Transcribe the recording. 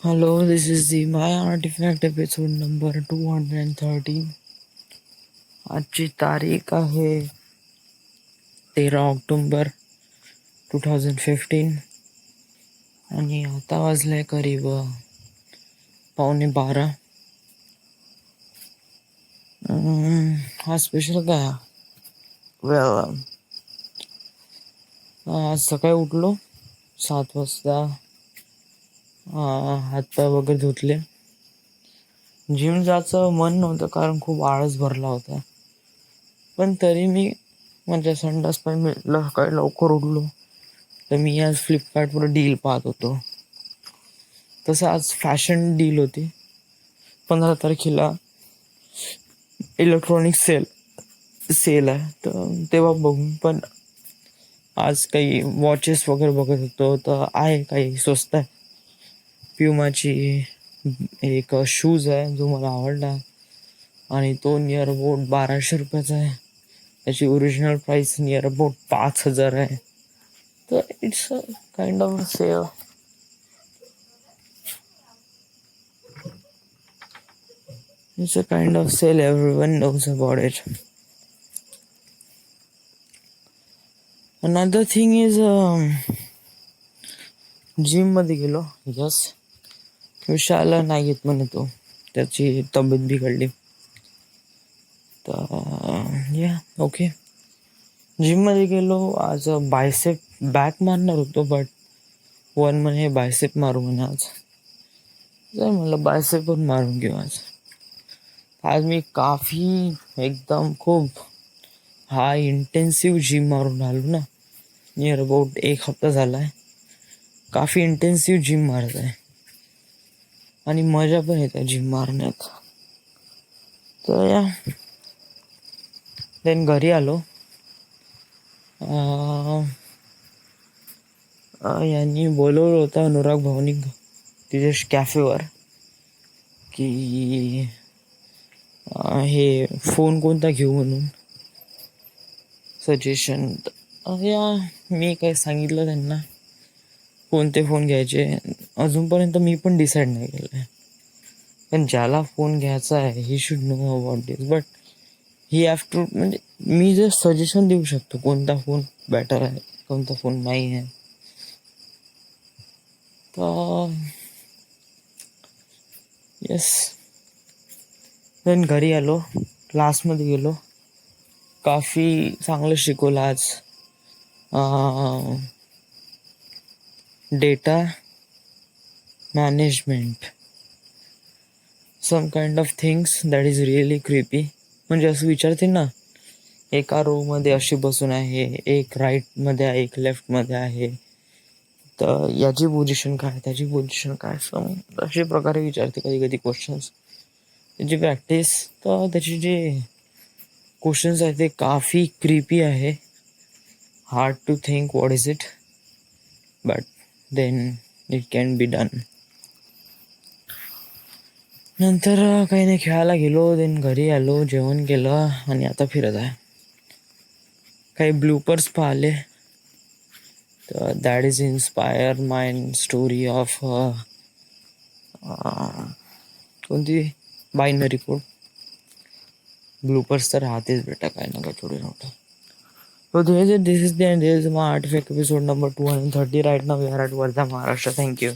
Hello, this is the My Artifact episode number 213. आजची तारीख आहे 13 ऑक्टोबर 2015 आणि आता वाजले करीब 11:15. हा स्पेशल काय? वेल, आज सकाळी उठलो 7 वाजता. हातपाय वगैरे धुतले. जिम जायचं मन नव्हतं कारण खूप आळस भरला होता, पण तरी मी म्हणजे संडास पण मी सकाळी लवकर उठलो. तर मी आज फ्लिपकार्टवर डील पाहत होतो. तसं आज फॅशन डील होती. 15 तारखेला इलेक्ट्रॉनिक सेल आहे, तर तेव्हा बघून पण आज काही वॉचेस वगैरे बघत होतो, तर आहे काही स्वस्त आहे. प्युमाची एक शूज आहे जो मला आवडला आणि तो नियर अबाउट 1200 रुपयाचा आहे. त्याची ओरिजिनल प्राइस नियर अबाउट 5000 आहे. तर it's a kind of sale. It's a kind of sale, everyone knows about it. Another thing is, gym मध्ये गेलो. यस, विशाल नाही येत म्हणे, तो त्याची तब्येत बिघडली. तर या ओके, जिम मध्ये गेलो. आज बायसेप बॅक मारणार होतो, बट वन म्हणे बायसेप मारू म्हणे आज. जर म्हणलं बायसेप पण मारून घेऊ आज मी काफी एकदम खूप हाय इंटेन्सिव्ह जिम मारून आलो ना. नियर अबाउट 1 हफ्ता झाला आहे. काफी इंटेन्सिव्ह जिम मारत आहे आणि मजा पण येते जिम मारण्यात. तर या देन घरी आलो. यांनी बोलवलं होतं अनुराग भाऊनी तिथे कॅफेवर की हे फोन कोणता घेऊ म्हणून सजेशन. या मी काय सांगितलं त्यांना कोणते फोन घ्यायचे. अजूनपर्यंत मी पण डिसाईड नाही केलं आहे, पण ज्याला फोन घ्यायचा आहे he should know about this. But he have to, म्हणजे मी जर सजेशन देऊ शकतो कोणता फोन बेटर आहे कोणता फोन नाही आहे. तर येस, देन घरी आलो. क्लासमध्ये गेलो. काफी चांगलं शिकवलं आज. Data management, some kind of things that is really creepy. म्हणजे असं विचारते ना, एका रोमध्ये अशी बसून आहे, एक राईटमध्ये आहे, एक लेफ्टमध्ये आहे, तर याची पोझिशन काय, त्याची पोझिशन काय, अशा प्रकारे विचारते कधी कधी क्वेश्चन्स. त्याची प्रॅक्टिस, तर त्याचे जे क्वेश्चन्स आहेत ते काफी क्रिपी आहे. Hard to think what is it, but then it can be done. नंतर काही नाही, खेळायला गेलो. देन घरी आलो, जेवण केलं आणि आता फिरत आहे. काही ब्लूपर्स पाहिले, तर that is inspire my story of कोणती बायनरी कोड. ब्लूपर्स तर राहतेच बेटा, काय ना काय थोडी नव्हतं. So this is the end. This is my artifact episode number 230. Right now we are at Wardha, Maharashtra. Thank you.